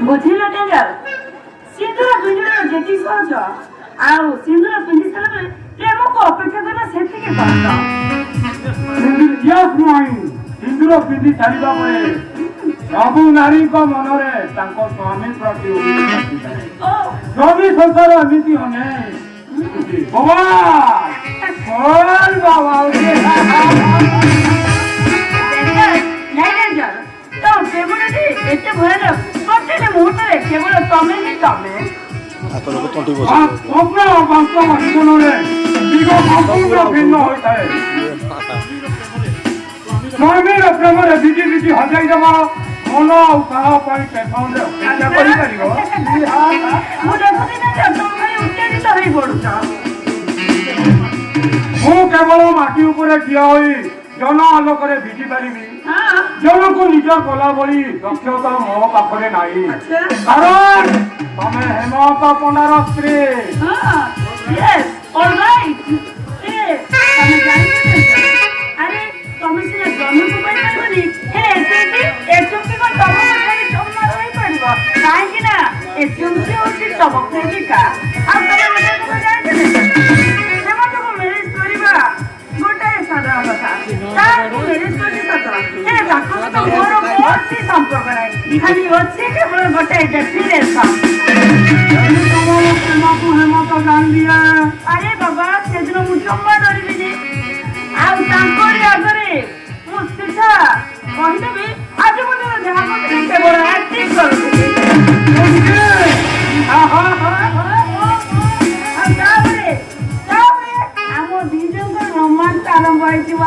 ବୁଝିଲ ଡେଞ୍ଜର ସିନ୍ଦୁର ପିନ୍ଧିବାର ଯେତିକି ସହଜ ଆଉ ସିନ୍ଦୁର ପିନ୍ଧି ସାରିଲା ପରେ ପ୍ରେମକୁ ଅପେକ୍ଷା କରିବା ସେତିକି କଷ୍ଟ। ସିନ୍ଦୁର ପିନ୍ଧି ସାରିବା ପରେ ସବୁ ନାରୀଙ୍କ ମନରେ ତାଙ୍କ ସ୍ୱାମୀ ପ୍ରତି ସ୍ୱାମୀ ସଂସାର ଏମିତି ଅନେକ ଏତେ ଭୟ ପ୍ରତିଟି ମୁହୂର୍ତ୍ତରେ କେବଳ ତମେ ହିଁ ତମେ। ଜୀବନରେ ଭିନ୍ନ ହୋଇଥାଏ। ସ୍ୱାମୀର ପ୍ରେମରେ ବିଜି ବିଜି ହଜାଇ ଦେବା ମନ ଆଉ କାହା ପାଇଁ ଟେନସନରେ ଅପେକ୍ଷା କରିପାରିବ। ମୁଁ ଦେଖୁଛି ନା ତମେ ଉତ୍ତେଜିତ ହେଇ ପଡୁଛ। ମୁଁ କେବଳ ମାଟି ଉପରେ ଠିଆ ହୋଇ ଜନ ଆଲୋକରେ ଭିଜି ପାରିବି। ଜଣକୁ ନିଜ କଲା ଭଳି ଦକ୍ଷତା ମୋ ପାଖରେ ନାହିଁ। କାରଣ ତମେ ହେମନ୍ତ ପଣ୍ଡାର ସ୍ତ୍ରୀ। ଆରେ ତମେ ସିନା ଜନ୍ମକୁ ପାଇପାରିବନି ହେଲେ ରହିପାରିବ କାହିଁକି ନା ଏଚୁମ୍ପି ହଉଛି ତମ ପ୍ରେମିକା। ଆଉ ତମେ ହେମନ୍ତକୁ ମ୍ୟାରେଜ କରିବା ଗୋଟାଏ ସାଧାରଣ କଥା। ତାକୁ ମ୍ୟାରେଜ କରି ସତ ହେଲେ ତାଙ୍କ ସହିତ ମୋର କୌଣସି ସମ୍ପର୍କ ନାହିଁ। ଖାଲି ଅଛି କେବଳ ଗୋଟାଏ ଡେଫିନେସନ। ହେମନ୍ତ ଜାଣିଦିଏ। ଆରେ ବାବା ସେଦିନ ମୁଁ ଜମା ଡରିବିନି। ଆଉ ତାଙ୍କରି ଆଗରେ ମୁଁ ସିଧା କହିଦେବି ଆଜି ମୁଁ ଯାହା କରୁଥିଲି କେବଳ ଆକ୍ଟିଂ କରୁଥିଲି। ଆଉ ତାପରେ ଆମ ଦି ଜଣଙ୍କ ରୋମାନ୍ସ ଆରମ୍ଭ ହେଇଯିବ।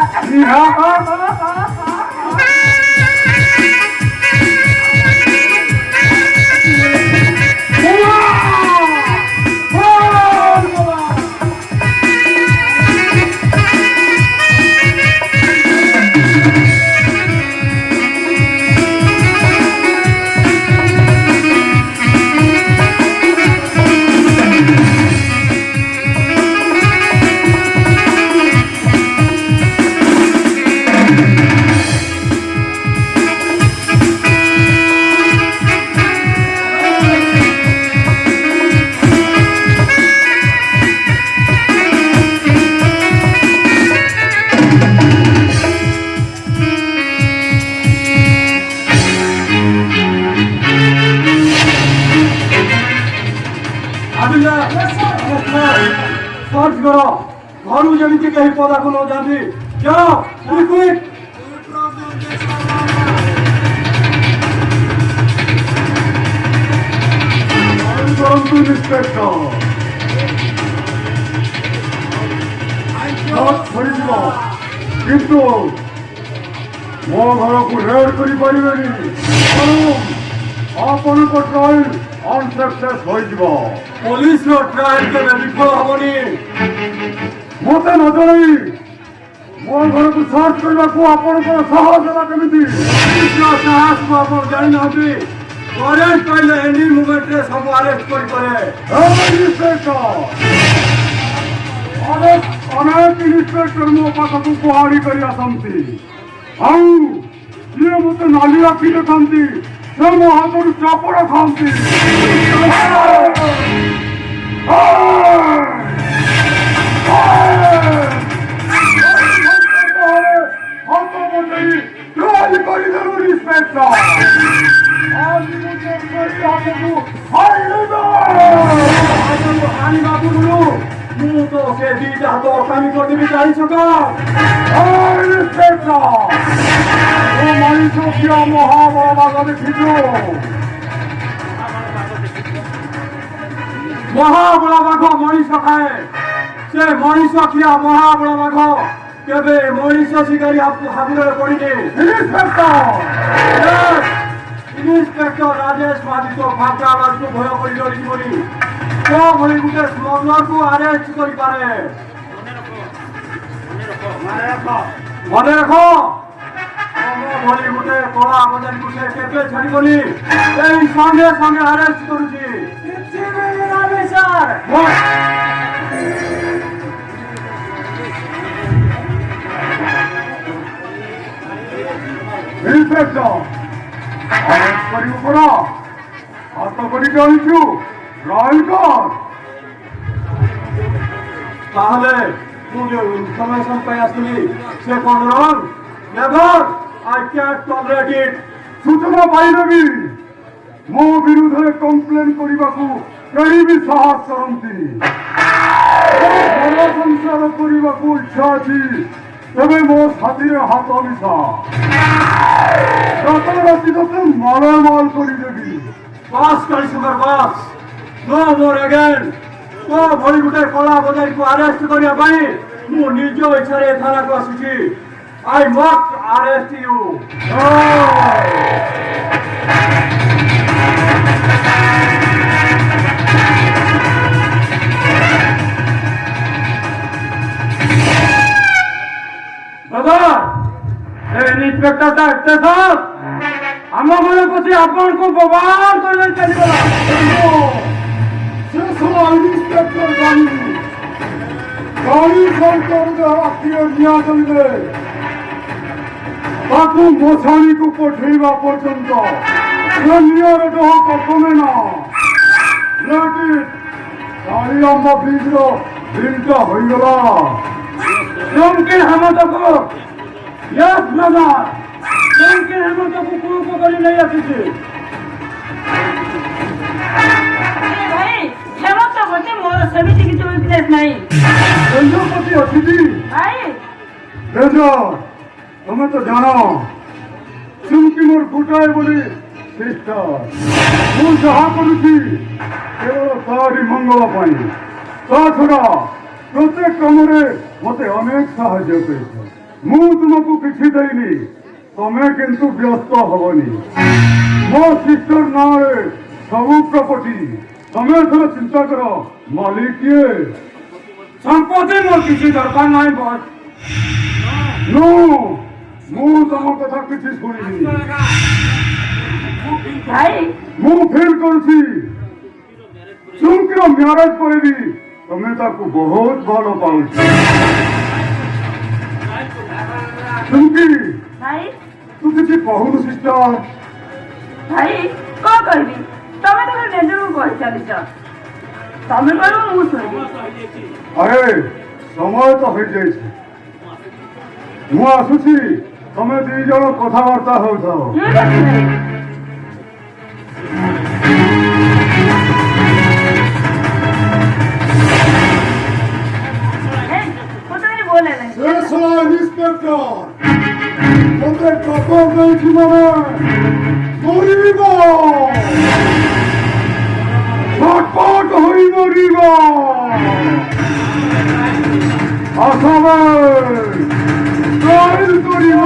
ଘରୁ ଯେମିତି କେହି ପଦାକୁ ନ ଯାଆନ୍ତି। କିନ୍ତୁ ମୋ ଘରକୁ ରେଡ୍ କରିପାରିବେନି। ଆପଣଙ୍କ ଟ୍ରାଏଲ ଅନସକ୍ସେସ୍ ହୋଇଯିବ। ପୋଲିସର ଟ୍ରାଏଲ କେବେ ବିଫଳ ହବନି। ମୋତେ ନ ଜଣାଇ ମୋ ଘରକୁ ସର୍ଚ୍ଚ କରିବାକୁ ଆପଣଙ୍କର ସାହସ ହେଲା କେମିତି? ସାହସକୁ ଆପଣ ଜାଣିନାହାନ୍ତି। ୱାରେଣ୍ଟ ପାଇଲେ ଏନି ମୁଭମେଣ୍ଟରେ ସବୁ ଆରେଷ୍ଟ କରିପାରେ। ଅନେକ ଇନ୍ସପେକ୍ଟର ମୋ ପାଖକୁ କୁହାଡ଼ି କରି ଆସନ୍ତି। ଆଉ ଯିଏ ମୋତେ ନାଲି ଆଖି ଦେଖାନ୍ତି ସେ ମୋ ହାତରୁ ଚାପଡ଼ ଖାଆନ୍ତି। ମୁଁ ତ ସେ ଦିଟା ହାତ ଅକାମି କରିଦେବି ଜାଣିଛ ତ? ମଣିଷ କିଆ ମହାବଳ ବାଘ ଦେଖିଛୁ? ମହାବଳ ବାଘ ମଣିଷ ଖାଏ। ସେ ମଣିଷ ଖିଆ ମହାବଳ ବାଘ କେବେ ମଣିଷ ଶିକାରୀ ହାବୁଡ଼ରେ ପଡ଼ିନି। ଇନ୍ସପେକ୍ଟର ରାଜେଶ ମାଝୀ ତ ଭାଗ୍ୟବାଦକୁ ଭୟ କରି ଡରିଯିବନି। ତୋ ଭଳି ଗୋଟେ ସ୍ମଗ୍ଲରକୁ ଆରେଷ୍ଟ କରିପାରେ। ମନେ ରଖ ମୋ ଭଳି ଗୋଟେ କଳା ବଜାରୀକୁ ସେ କେବେ ଛାଡ଼ିବନି। ଏଇ ସଙ୍ଗେ ସଙ୍ଗେ ଆରେଷ୍ଟ କରୁଛି। ইন্সপেক্টর করিব পড়া হাত করি জানিছু রাইগর তাহলে তুই যে ইনফরমেশন পাই আসলি সে কোন রং নেভার আই ক্যান্ট টলারেট ইট সূচনা পাইবি ମୋ ବିରୁଦ୍ଧରେ କମ୍ପ୍ଲେନ କରିବାକୁ କେହି ବି ସାହସ କରନ୍ତିନି ଭଲ ସଂସାର କରିବାକୁ ଇଚ୍ଛା ଅଛି ତେବେ ମୋ ଛାତିରେ ହାତ ମିଶା ରାତ ରାତି ତତେ ମାଲାମାଲ କରିଦେବି ବାସ୍ କରି ସୁନ୍ଦର ବାସ୍ ନୋ ମୋର ଏଗେନ୍ ତୋ ଭଳି ଗୋଟେ କଳା ବଜାରୀକୁ ଆରେଷ୍ଟ କରିବା ପାଇଁ ମୁଁ ନିଜ ଇଚ୍ଛାରେ ଥାନାକୁ ଆସିଛି ଆଇ ମଷ୍ଟ ଆରେଷ୍ଟ ୟୁ ইন্সপেক্টরটা এতে সব আমার মনে করছি আপনাকে ববার করে চলিগলা শেষ হলো ইন্সপেক্টর গাড়ি সরকারকে আত্মীয় নিয়া চলবে তাকে মশাণীକୁ ପଠେଇବା ପର୍ଯ୍ୟନ୍ତ ନିଆର ଦେହ କମେ ନା ଗାଡ଼ି ଆମ ବ୍ରିଜର ବିଲ୍ଟା ହୋଇଗଲା मुमकिन हम तो को यस ब्रदर मुमकिन हम तो को कोन को करी नहीं आती थी ଭାଇ ହେମନ୍ତ ମୋତେ ମୋର ସେମିତି କିଛି ୱିକନେସ୍ ନାହିଁ बंधु पति अतिथि ଭାଇ बेजो तुम्हें तो जानो चुमकी मोर फुटाए बोली सिस्टर ମୁଁ ଯାହା କରୁଛି କେବଳ ତାରି ମଙ୍ଗଳ ପାଇଁ ତା ଛଡ଼ା ପ୍ରତ୍ୟେକ କାମରେ ମୋତେ ଅନେକ ସାହାଯ୍ୟ କରିଛ ମୁଁ ତୁମକୁ କିଛି ଦେଇନି ତମେ କିନ୍ତୁ ବ୍ୟସ୍ତ ହବନି ମୋ ସିଷ୍ଟର ନାଁରେ ସବୁ ପ୍ରପର୍ଟି ତମେ ଏଥର ଚିନ୍ତା କର ମାଲିକ କିଏ ସମ୍ପତ୍ତି ମୋର କିଛି ଦରକାର ନାହିଁ ବସ୍ ମୁଁ ତମ କଥା କିଛି ଶୁଣିନି ଭାଇ ମୁଁ ଫିଲ୍ କରୁଛି ଚୁମକିର ମ୍ୟାରେଜ ପରେ ବି ତମେ ତାକୁ ବହୁତ ଭଲ ପାଉଛ ଚୁମକି ଭାଇ ତୁ କିଛି କହୁନୁ ସିଷ୍ଟର ଭାଇ କଣ କହିବି ତମେ ତ ନିଜକୁ କହି ଚାଲିଛ ତମେ କହିବ ମୁଁ ଶୁଣିବି ଆରେ ସମୟ ତ ହେଇଯାଇଛି ମୁଁ ଆସୁଛି ତମେ ଦି ଜଣ କଥାବାର୍ତ୍ତା ହଉଥାଅ ଠିକ ଅଛି ଭାଇ ইন্সপেক্টর তোদের কত বলছি মানে মরিব ছটপট হই মরিব আসামে ট্রায়াল করিব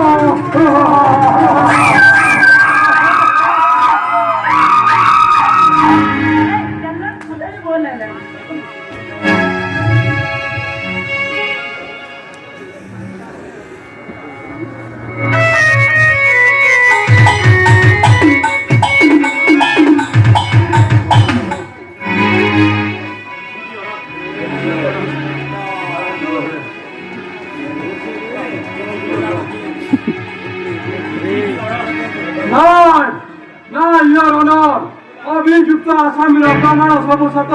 অভিযুক্ত আসামির প্রমাণ সবু সত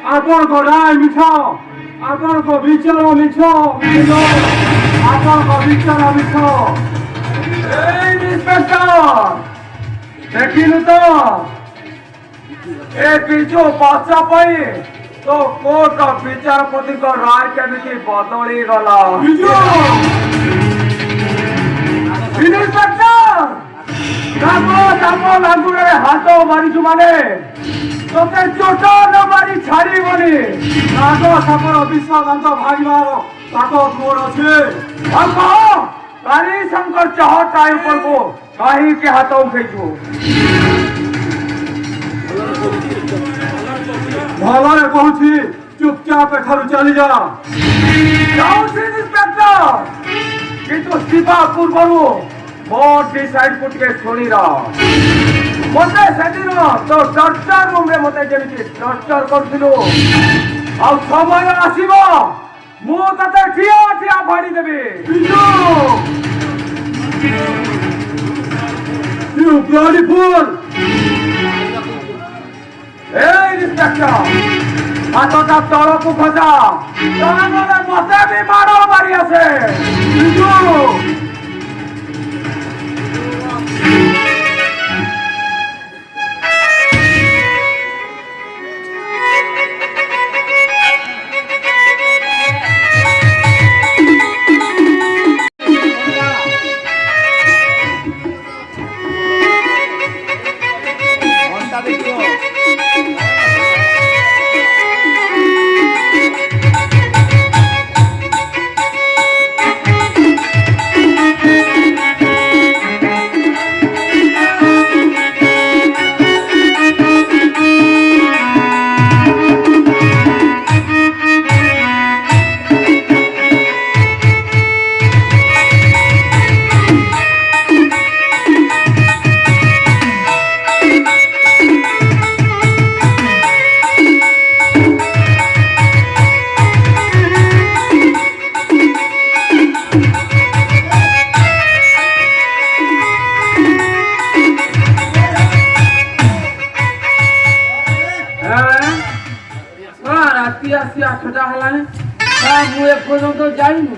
আপনার রায় মিছ আপনার বিচার মিছ আপনার বিচার মিছ ইন্সপেক্টর দেখিলু তো এ পিছু বাচ্চা পাই তো কোর্ট বিচারপতি রায় কেমিতি বদলি গলা ইন্সপেক্টর লাগুরে হাত মারিছু মানে তোকে চোট ন মারি ছাড়িবনি নাগ সাপর বিশ্বাস ভাঙিবার তাকত মোর আছে কালী শঙ্কর চাহ টাই করবো কাহিকে হাত উঠেছু ভালো কହୁছি চুপচাপ এখানে চলে যা যাচ্ছি ইন্সপেক্টর কিন্তু ଯିବା ପୂର୍ବରୁ मोर डिसाइड कुटके छोड़ी रहा मते सेदिन तो टर्चर रूम रे मते जेमिति टर्चर करथिलु आ समय आसीबो मु तते ठिया ठिया फाड़ी देबी You bloody fool! Hey, inspector! হাতটা তলকু খোঁজা তাহলে মতে বিমানও বাড়ি আছে কিন্তু আসি 8টা ହେଲାଣି ମୁଁ ଏପର୍ଯ୍ୟନ୍ତ ଯାଇନି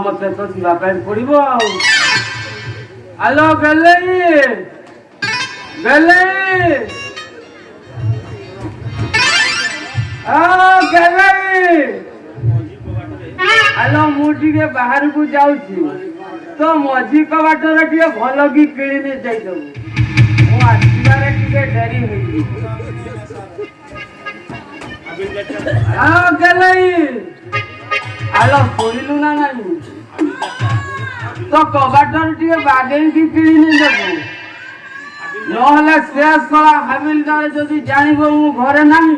ମତେ ତ ଯିବା ପାଇଁ ପଡିବ ଆଉ ଆଲୋ ବେଲେଇ ବେଲେଇ ଆଲୋ ମୁଁ ଟିକେ ବାହାରକୁ ଯାଉଛି ତ ମଝି କବାଟରେ ଟିକେ ଭଲ କି କିଣି ନେଇ ଯାଇଦବୁ ମୁଁ ଆସିବାରେ ଟିକେ ଡେରି ହେଇଯିବ ଆଲୋ ଶୁଣିଲୁ ନା ନାଇଁ ତ କବାଟରେ ଟିକେ ବାଗେଇକି କିଣି ନେଇଦେବୁ ନହେଲେ ସେ ଶଳା ହାବିଲଦାର ଯଦି ଜାଣିବ ମୁଁ ଘରେ ନାହିଁ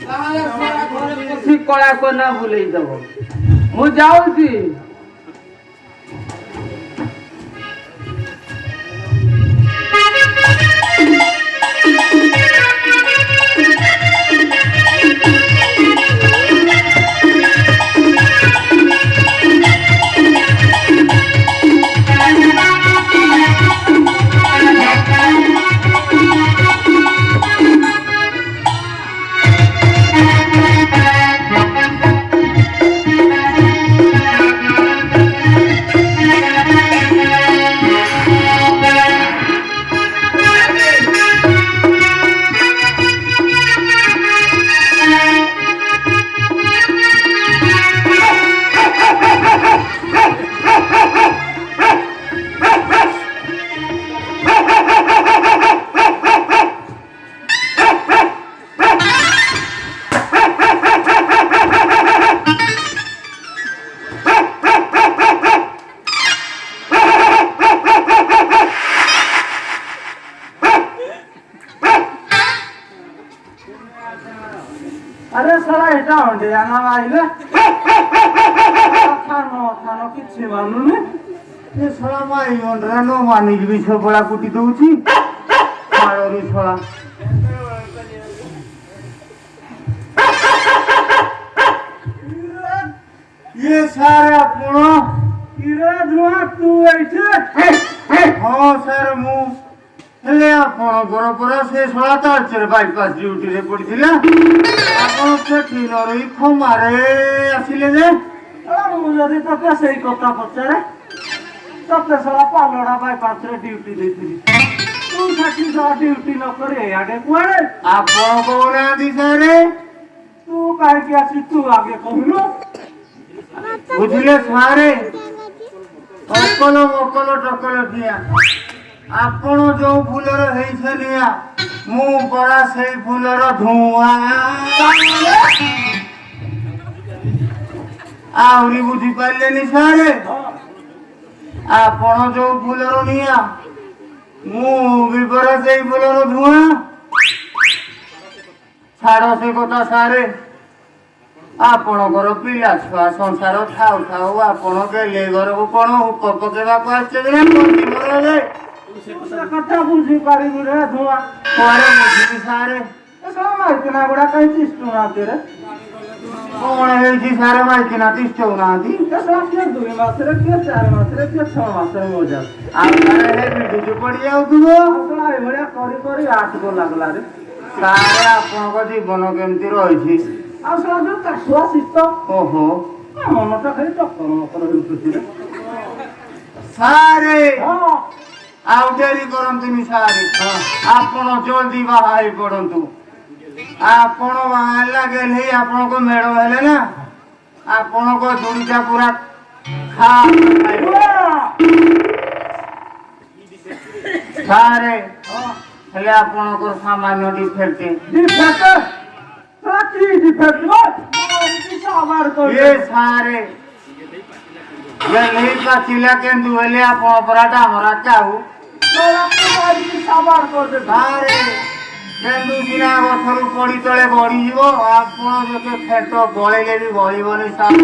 ତାହେଲେ ଶଳା ଘରେ ପଶି କଳା କନା ବୁଲେଇ ଦବ ମୁଁ ଯାଉଛି अरे साला এটা হন্ডে আনা আইলে থানো থানো কিছু মানুনে ଏ ଶଳା ମାଇ ଅଣ୍ଡରାନ ମାନିକି ବି ଛପଳା କୁଟି ଦଉଛି ମାଳରୁ ଶଳା ଇଏ ସାର୍ ଆପଣ ଇରେ ଧୁଆ ତୁ ଏଇଠି ହଁ ସାର୍ ମୁଁ ହେଲେ ଆପଣଙ୍କର ପରା ସେ ଶଳା ତାଳଚେର ବାଇପାସ୍ ଡ୍ୟୁଟିରେ ପଡ଼ିଥିଲା ଆପଣ ସେଠି ନ ରହି ଖମାରେ ଆସିଲେ ଯେ ମୁଁ ଯଦି ତତେ ସେଇ କଥା ପଚାରେ ତତେ ଶଳା ପାଲଡ଼ା ବାଇପାସରେ ଡ୍ୟୁଟି ଦେଇଥିଲି ତୁ ସେଠି ଶଳା ଡ୍ୟୁଟି ନ କରି ଏଆଡ଼େ କୁଆଡ଼େ ଆପଣ କହୁନାହାନ୍ତି ସାର୍ ତୁ କାହିଁକି ଆସି ତୁ ଆଗେ କହିଲୁ ବୁଝିଲେ ସାରେ ଅକଲ ମକଲ ଟକଲ ଦିଆ ଆପଣ ଯୋଉ ଫୁଲର ହେଇছে ନିଆ ମୁଁ ପରା ସେଇ ଫୁଲର ଧୂଆଁ ଆହୁରି ବୁଝିପାରିଲେନି ସାରେ ଆପଣ ଯୋଉ ଫୁଲର ନିଆ ମୁଁ ବି ପରା ସେଇ ଫୁଲର ଧୂଆଁ ଛାଡ଼ ସେ କଥା ସାରେ ଆପଣଙ୍କର ପିଲା ଛୁଆ ସଂସାର ଥାଉ ଥାଉ ଆପଣ ଗେଲେ ଘରକୁ କଣ ହୁକ ପକେଇବାକୁ ଆସିଛନ୍ତି ନା ମରିଯିବେ ସେ କଥା ବୁଝିପାରିବୁ ରେ ଧୁଆ ପରେ ବୁଝିବି ସାରେ ଏ ଶଳା ମାଇକିନା ଗୁଡ଼ା କାହିଁ ଚିଷ୍ଟୁନାହାନ୍ତି ରେ କଣ ହେଇଛି ସାରେ ମାଇକି ନା ତିଷ୍ଠଉନାହାନ୍ତି? 2 ମାସରେ କିଏ 4 ମାସରେ କିଏ 6 ମାସରେ ମଜା ଆଉ ସାରେ ହେ ବିଜୁ ପଡି ଯାଉଥିବ। ଏଭଳିଆ କରି କରି ଆଠକୁ ଲାଗଲା ରେ। ସାରେ ଆପଣଙ୍କ ଜୀବନ କେମିତି ରହିଛି? ଆଉ ଶଳା ଯୋଉ କାଶୁଆ ଶୀତ ଓହୋ ମନଟା ଖାଲି ଚକର ମକର ହେଉଛନ୍ତି ରେ। ସାରେ ହଁ ଆଉ ଡେରି କରନ୍ତୁନି ସାରେ, ଆପଣ ଜଲ୍ଦି ବାହା ହେଇ ପଡନ୍ତୁ। ଆପଣ ବାହାରିଲା ଗେଲେ ଆପଣଙ୍କ ମେଳ ହେଲେ ନା ଆପଣଙ୍କ ଦୁରିଟା ପୁରା ସାରେ ହେଲେ ଆପଣଙ୍କର ସାମାନ୍ୟ ଡିଫେକ୍ଟ ଏ ସାରେ ଗେଲେ ପାଚିଲା କେନ୍ଦୁ ହେଲେ ଆପଣ ପରା ଡାମରା ଚାଉ ସାରେ କେନ୍ଦୁ ସିନା ଗଛରୁ ପଡ଼ି ତଳେ ବଢିଯିବ, ଆପଣ ଯେତେ ଖେତ ଗଳେଇଲେ ବି ଗଳିବନି ସାରେ।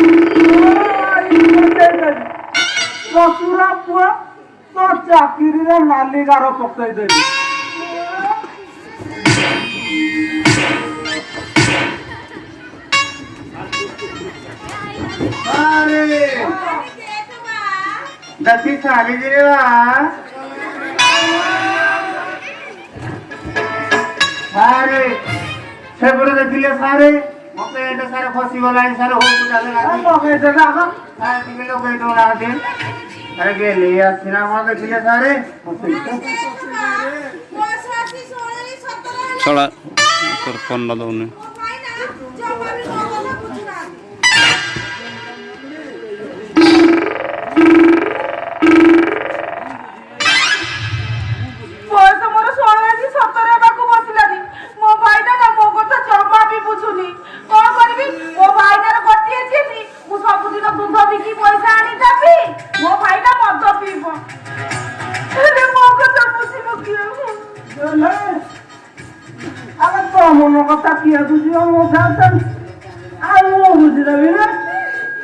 ଶଶୁର ପୁଅ ତ ଚାକିରିରେ ନାଲିଗାର ପକେଇଦେବି। ସାରେ ଦେଖି ସାରିଯିରେ ବା ସାରେ ସେପଟେ ଦେଖିଲେ ସାରେ ମତେ ଏଇଟା ସାରେ ଫସିଗଲାଣି ସାରେ ହଉ ଚାଲେ ପକେଇଦେବେ ଆଗ ଟିକେ ଲଗେଇ ଦଉନାହାନ୍ତି। ଆରେ ଗେଲି ଆସିନା କଣ ଦେଖିଲେ ସାରେ ଛଡ଼ା ତୋର ଫୋନ୍ ନ ଦଉନି। ବୟସ ମୋର 16 17 ହେବାକୁ ବସିଲାନି। ମୋ ଭାଇଟା ନା ମୋ କଥା ଜମା ବି ବୁଝୁନି। କଣ କରିବି? ମୋ ଭାଇଟାର ଗୋଟିଏ ଜିନି, ମୁଁ ସବୁଦିନ ଦୁଧ ବିକି ପଇସା ଆଣି ଦେବି, ମୋ ଭାଇଟା ମଦ ପିଇବ। ହେଲେ ମୋ କଥା ବୁଝିବ କିଏ? ଆରେ ତୋ ମନ କଥା କିଏ ବୁଝିବ? ମୋ ସାଥ ଆଉ ମୁଁ ବୁଝିଦେବି ନା।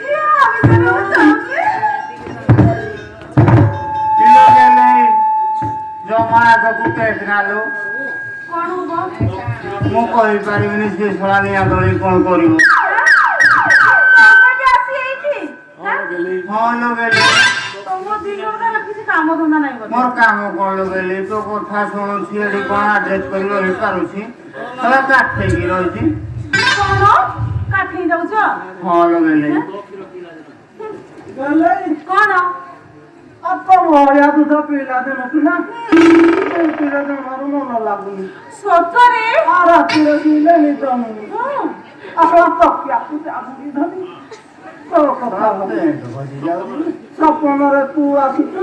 କିଏ ଭାବିଦେବାକୁ ଚାହୁଁଛି? ଜମା ଆଗକୁ କେନାଲୁ କଣ ହବ? ମୁଁ କହିପାରିବିନି ସେ ଶଳା ନିଆଁ ଦଳି କଣ କରିବ। ତମେ ବି ଆସି ଏଇଠି? ହଁ ଲଗେଇଲି ତମ ଦିନର ତାହେଲେ କିଛି କାମ ଧନ୍ଦା ନାହିଁ ବୋଧେ? ମୋର କାମ କଣ ଲଗେଇଲି ତୋ କଥା ଶୁଣୁଛି ଏଠି କଣ ଆଡ୍ରେସ୍ କରି ରହିପାରୁଛି ଶଳା କାଠେଇକି ରହିଛି। କଣ କାଠେଇ ଯାଉଛ? ହଁ ଲଗେଇଲି କଣ? ଭଳିଆ ଦୁଧ ପିଇଲା ଦିନଠୁ ନା ପିଲା ଜମାରୁ ମନ ଲାଗୁନି। ସତରେ? ରାତିରେ ପିଇଲେ ନିଦ ହଉନି। ଆପଣ ତକିଆକୁ ଚାବୁକି ଧରି ତୋ କଥା ସପନରେ ତୁ ଆସୁଛୁ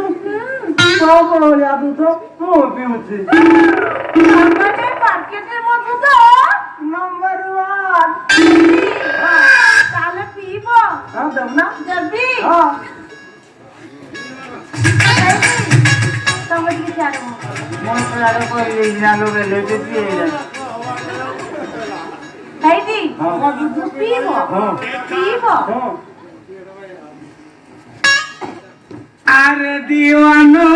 ତୋ ଭଳିଆ ଦୁଧ ମୁଁ ପିଉଛି। ମାର୍କେଟରେ ମୋ ଦୁଧ ନମ୍ବର 1। ତାହେଲେ ପିଇବ? ହଁ ଦେବୁନା? ଦେବି। ହଁ ତମେ ଟିକେ ଚାଲ ମୁଁ ଆଡେ କହିଦେଇଛି ନା ଲଗେଇଲି ଯଦି ହେଇଟି ମୋ ଦୁଧ ପିଇବ? ପିଇବ? अरे दीवानो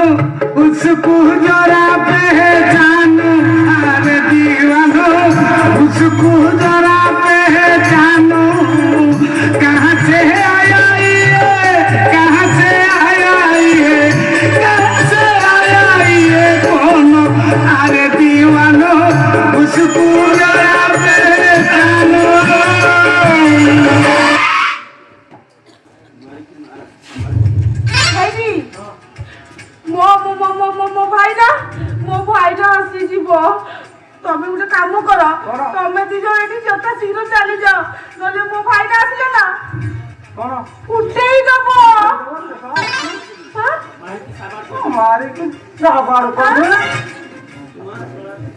उसको जरा पहचानो, अरे दीवानो उसको जरा पहचानो, कहाँ से आया ये, कहाँ से आया ये, कहाँ से आया ये कौन? अरे दीवानो उसको जरा पहचानो। ମୋ ଭାଇଟା ଆସିଯିବ। ତମେ ଗୋଟେ କାମ କର, ତମେ ଦି ଜଣ ଏଠି ଯଥା ଶୀଘ୍ର ଚାଲିଯାଅ, ନହେଲେ ମୋ ଭାଇଟା ଆସିଲେ ନା ଉଠେଇ ଦବ।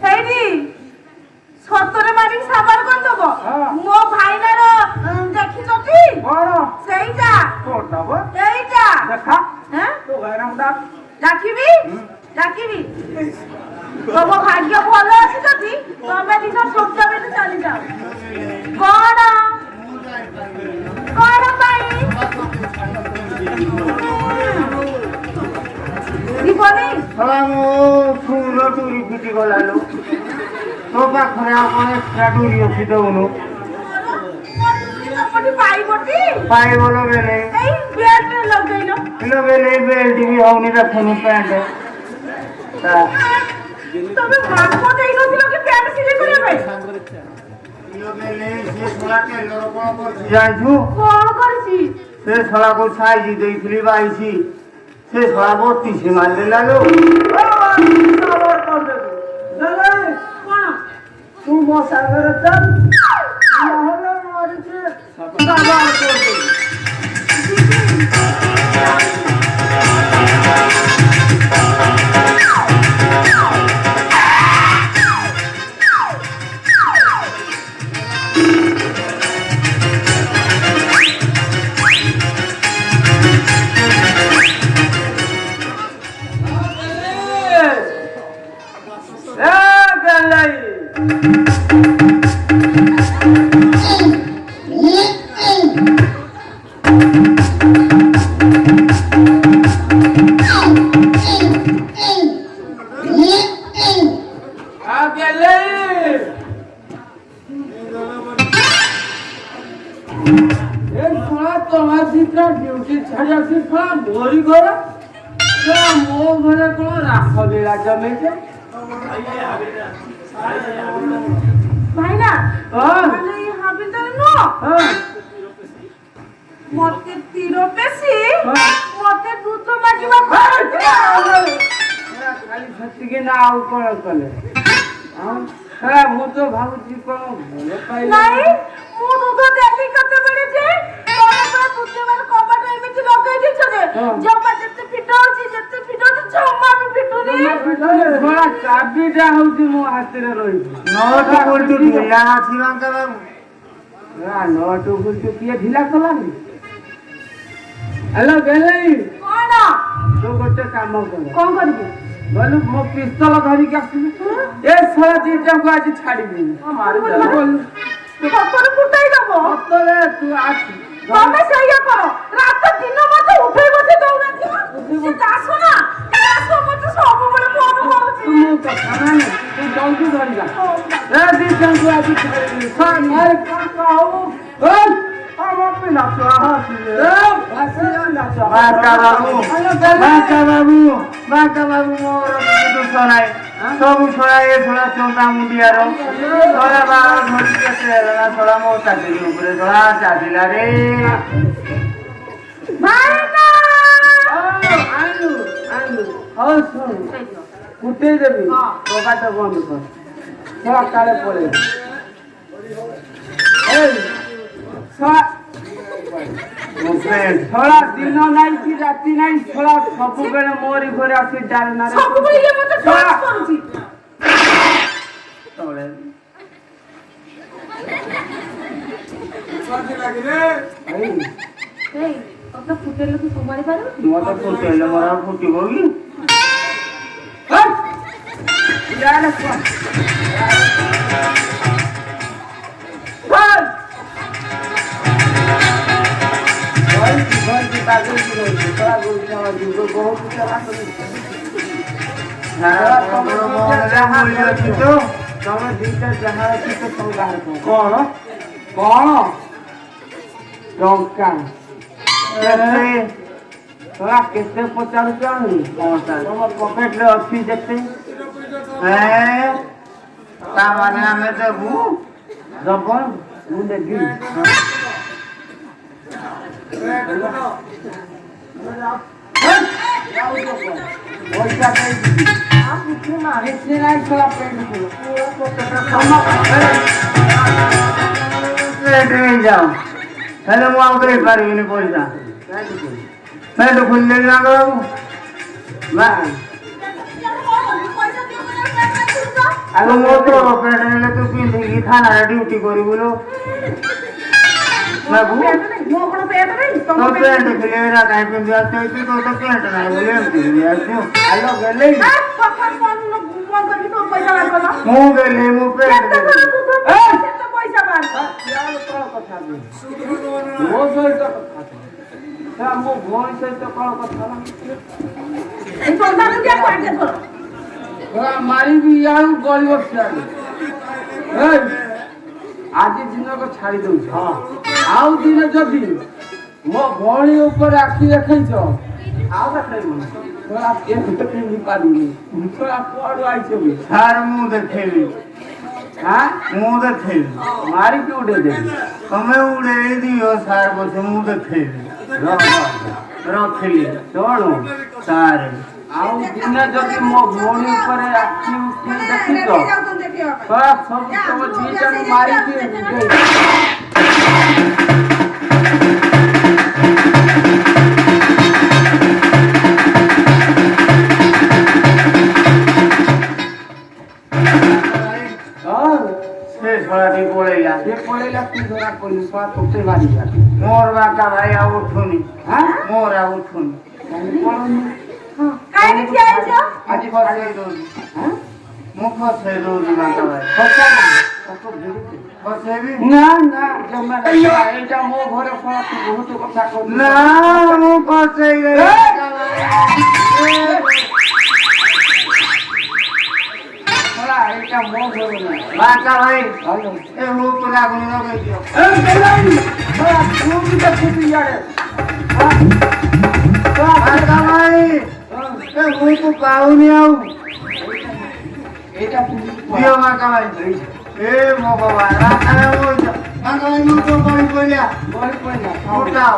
ହେଇନି ସତରେ ମାରିକି ସାବାର କରିଦବ। ମୋ ଭାଇନାର ଦେଖିଛଟି? ସେଇଟା ଏଇଟା ଡାକିବି ଡାକିବି। ତମ ଭାଗ୍ୟ ଭଲ ଅଛି ଯଦି ତମେ ଦି ଜଣ ଛୋଟ ବେଲେ ଚାଲିଯାଅ। କଣ କଣ ପାଇଁ ଯିବନି? ଶଳା ମୋ ଫୁଲ ଟୁରି ଫିଟି ଗଲାଲୁ ତୋ ପାଖରେ ଆଉ କଣ ଏକ୍ସଟ୍ରା ଟୁରି ଅଛି ଦଉନୁ? ପାଇ ବୋଲ ବେଲେ ଏଇ ବେଲ୍ଟ ଲଗେଇଲ କିଲୋ ବେଲେ ବେଲ୍ଟ ବି ହଉନି ଦେଖୁନୁ ପ୍ୟାଣ୍ଟ ତମେ ମାପ ଦେଇନଥିଲ କି ପ୍ୟାଣ୍ଟ ସିଲେଇ କରିବା ପାଇଁ ଜାଣିଛୁ କଣ କରିଛି ସେ ଶଳାକୁ ସାଇଜ ଦେଇଥିଲି 22 ସେ ଶଳା 32 ମାରିଦେଲା ଲୋ କଣ ତୁ ମୋ ସାଙ୍ଗରେ ଚାଲ ନହେଲେ ମରିଛି ସାବାର କରିଦେବି मोरी घर मो घर कौन रासलीला जमेছে ভাইনা হ্যাঁ মানে এই হাবিলদার নো হ্যাঁ মতে তীর পেছি হ্যাঁ। মতে দুধ মাগিবা খালি সত্যিকে না ଆଉ କଣ କଲେ হ্যাঁ ମୁଁ ତ ଭାବୁଛି କଣ ଭଲ ପାଇଲେ ନାଇଁ ମୁଁ ଦୁଧ ଦେଲି କେତେବେଳେ ଯେ ତମେ ତ ଦୁଧ ଦେବାର କବାଟ ଏମିତି ଲଗେଇ ଦେଇଛ ଯେ ହଁ। ଜମା ଯେତେ ଫିଟ ହଉଛି ଜମା ବି ଫିଟୁନି थोड़ा ଚାବିଟା ହଉଛି ମୋ ହାତରେ ରହିଛି ନଅଟା କୋଉଠି ଢିଲା ଅଛି ବାଙ୍କା ବାବୁ ନଅଟୁ ବୁଲଛୁ କିଏ ଢିଲା କଲାନି ହ୍ୟାଲୋ ଗେଲେଇ କଣ ତୁ ଗୋଟେ କାମ କର କଣ କରିବି ଗଲୁ ମୋ ପିସ୍ତଲ ଧରିକି ଆସିବି ଏ ଶଳା ଦିଟାକୁ ଆଜି ଛାଡ଼ିବି ସତରେ ଫୁଟାଇ ଦବ ସତରେ ତୁ ଆସି ତମେ ସେଇଆ କର ରାତ ଦିନ ମତେ ଉଠେଇ ବସେଇ ଦଉନାହାନ୍ତି ସେ ଦାସ ନା ଦାସ ମତେ ସବୁବେଳେ ଫୋନ କରୁଛି ତୁ ମୋ କଥା ମାନେ ତୁ ଜଲ୍ଦି ଧରିବା ଏ ଦିଟାକୁ ଆଜି ଛାଡ଼ିବି ସାର୍ ଆମ ପିଲା ଛୁଆ ଆସିଲେ ବାଙ୍କା ବାବୁ ମୋର କିଛି ଦୋଷ ନାହିଁ ସବୁ ଛଡ଼ା ଏ ଛଡ଼ା ଚନ୍ଦା ମୁଣ୍ଡିଆର ଛଡ଼ା ବାଳ ଧରି କେତେ ହେଲା ଛଡ଼ା ମୋ ଚାକିରି ଉପରେ ଛଡ଼ା ଚାଲିଲା ରେ ଭାଇନା ଆଣିଲୁ ଆଣିଲୁ ହଉ ଶୁଣ ଫୁଟେଇ ଦେବି ହଁ। କବାଟ ବନ୍ଦ କର ଛଡ଼ା କାଳେ ପଳେଇବ ଏଇ ଛଡ଼ା ଦିନ ନାହିଁ କି ରାତି ନାହିଁ ଛଡ଼ା ସବୁବେଳେ ମୋରି ଘରେ ଆସି ଡାଲନାରେ ସବୁବେଳେ ଇଏ ମତେ ଫୋନ କରୁଛି ଏଇ ତତେ ଫୁଟେଇଲେ ତୁ ସମ୍ଭାଳି ପାରିବୁ ମତେ ଫୁଟେଇଲେ ମୋର ଆଉ ଫୁଟିବ କି ଇଆଡ଼େ କଣ ତମେ ଦିଟା ଯାହା ଅଛି ତ ସବୁ ବାହାର କର କଣ ଟଙ୍କା তোরা কেତେ ପଚାରୁଛ ତମ ପକେଟରେ ଅଛି ଯେତେ ତାମାନେ ଆମେ ଦେବୁ ଦବ ମୁଁ ଦେବି ପଇସା ଦେଇଯିବି କିଛି ନାହିଁ ଛଡ଼ା ଯାଅ ହେଲେ ମୁଁ ଆଉ ଦେଇପାରିବିନି ପଇସା ପେଟ ଖୋଲିଦେବି ବାଙ୍କ ବାବୁ ଆଗ ମୋ ତୋର ପେଟ ନେଲେ ତୁ ପିନ୍ଧିକି ଥାନାରେ ଡ୍ୟୁଟି କରିବୁ ଲୋ ବାବୁ ମୋ କଣ ପେଟ ନାହିଁ ତୋ ପ୍ୟାଣ୍ଟ ଥିଲେ ଏରା କାହିଁ ପିନ୍ଧି ଆସିଛୁ ତୋ ତ ପ୍ୟାଣ୍ଟ ନାହିଁ ବୋଲି ଏମିତି ପିନ୍ଧି ଆସିଛୁ ଆଲୋ ଗଲେଇ ମୁଁ ଗଲି ମୁଁ ପ୍ୟାଣ୍ଟ ଦେଲି ପଇସା ବାହାର ମୋ ସହିତ କଥା ମୋ ଭଉଣୀ ସହିତ କଣ କଥା ମାରିବି ଆଉ ଗଳିବ ସିଆଡ଼େ ଆଜି ଦିନକ ଛାଡ଼ି ଦଉଛି ଆଉ ଦିନ ଯଦି ମୋ ଭଉଣୀ ଉପରେ ଆଖି ଦେଖେଇଛ ଆଉ ଦେଖେଇବୁ ତୋରା କେମିତି ପିନ୍ଧି ପାରୁନି ତୋରା କୁଆଡୁ ଆଇଛ ବି ସାର୍ ମୁଁ ଦେଖେଇବି ହାଁ ମୁଁ ଦେଖେଇବି ମାରିକି ଉଡେଇ ଦେବି ତମେ ଉଡେଇ ଦିଅ ସାର୍ ବସେ ମୁଁ ଦେଖେଇବି ରଖିଲି ଶୁଣୁ ସାର୍ ଆଉ ଦିନେ ଯଦି ମୋ ଭଉଣୀ ଉପରେ ଆଖି ଉଠି ଦେଖିଛ ତୋରା ସବୁ ତମ ଦିଟାକୁ ମାରିକି ଉଡେଇ ସେ ଶଳାଟି ପଳେଇଲା ସେ ପଳେଇଲା ତୁ ଧରା ପଡିଲି ଶଳା ତୋତେ ମାରିବା ମୋର ବାପା ଭାଇ ଆଉ ଉଠୁନି ହାଁ ମୋର ଆଉ ଉଠୁନି ପଳଉନି କାହିଁକି ଠିଆ ହେଇଛ? ଆଜି ଖସେଇ ଦଉଛି ହାଁ ମୁଁ ଖସେଇ ଦଉଛି ବାପା ଭାଇ ଖସା ତାକୁ ଭିଡୁଛି ଖସେଇବି ନା ନା ଜମା ନାହିଁ। ଏଇଟା ମୋ ଘରେ ଶଳା ତୁ ବହୁତ କଥା କହୁଛୁ ନା ମୁଁ ଖସେଇ ଦେବି ଶଳା ଏଇଟା ମୋ ଘର ନାହିଁ ବାପା ଭାଇ ହାଲୋ ଏ ହୁକ୍ ଲାଗୁନି ଲଗେଇ ଦିଅ ଏ ଦେଲାନି ଶଳା ତୁ ବି ଦେଖୁଛୁ ଇଆଡେ ବାପା ଭାଇ ଏ ହୁକ୍ ପାଉନି ଆଉ ଏଇଟା ତୁ ଦିଅ ବାପା ଭାଇ ଏ ମୋ ବାବା ବାପା ଭାଇ ମୁଁ ତ ବହି ପଇଲା ବଳି ପଇଲା ଉଠାଅ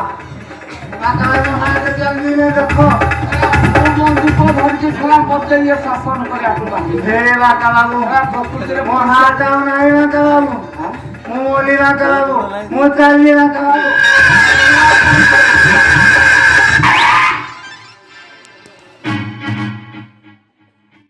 ବାପା ଭାଇ ମୋ ହାତ ଜଲ୍ଦି ରେ ଦେଖ ବନ୍ଧୁକ ଧରିକି ଶଳା ମତେ ଇଏ ଶାସନ କରିବାକୁ ବାହାରି ହେ ବାପା ବାବୁ ପ୍ରକୃତିରେ ମୋ ହାତ ଆଉ ନାହିଁ ବାପା ବାବୁ ମୁଁ ଓଲି ବାପା ବାବୁ ମୁଁ ଚାଲିଲି ବାପା ବାବୁ